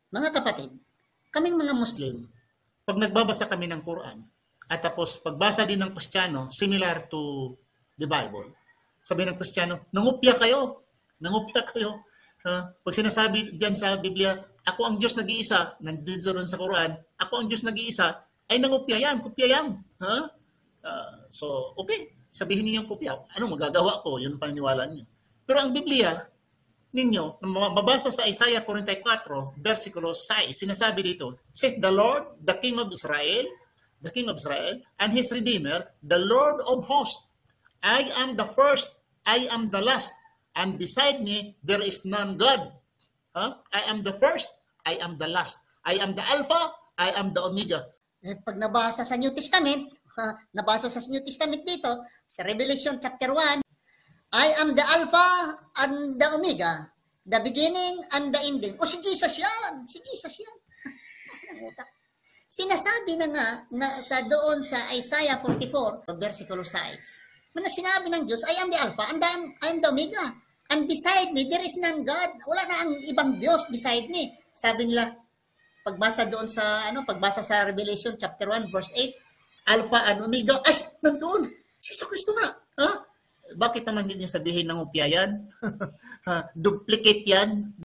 Mga kapatid, kaming mga Muslim, pag nagbabasa kami ng Quran, at tapos pagbasa din ng Kristiyano, similar to the Bible, sabi ng Kristiyano, nangupya kayo. Nangupya kayo. Pag sinasabi diyan sa Biblia, ako ang Diyos nag-iisa, nandito rin sa Quran, ako ang Diyos nag-iisa, ay nangupya yan, kupya yan. So, okay, sabihin niyo yung kupya. Ano magagawa ko? Yun ang paniniwala niyo. Pero ang Biblia, ninyo, mabasa sa Isaiah 44, versikulo 6, sinasabi dito, says the Lord, the King of Israel, and His Redeemer, the Lord of hosts. I am the first, I am the last, and beside me, there is none God. I am the first, I am the last. I am the Alpha, I am the Omega. Pag nabasa sa New Testament, nabasa sa New Testament dito, sa Revelation chapter 1, I am the Alpha and the Omega, the beginning and the ending. O si Jesus yan! Si Jesus yan! Nasa ng utak. Sinasabi na nga na sa doon sa Isaiah 44, versikulo 6, na sinabi ng Diyos, I am the Alpha and I am the Omega. And beside me, there is none God. Wala na ang ibang Diyos beside me. Sabi nila, pagbasa doon sa, pagbasa sa Revelation chapter 1, verse 8, Alpha and Omega, nandoon. Si Kristo nga. Bakit naman hindi niyo sabihin ng upya yan? Duplicate yan?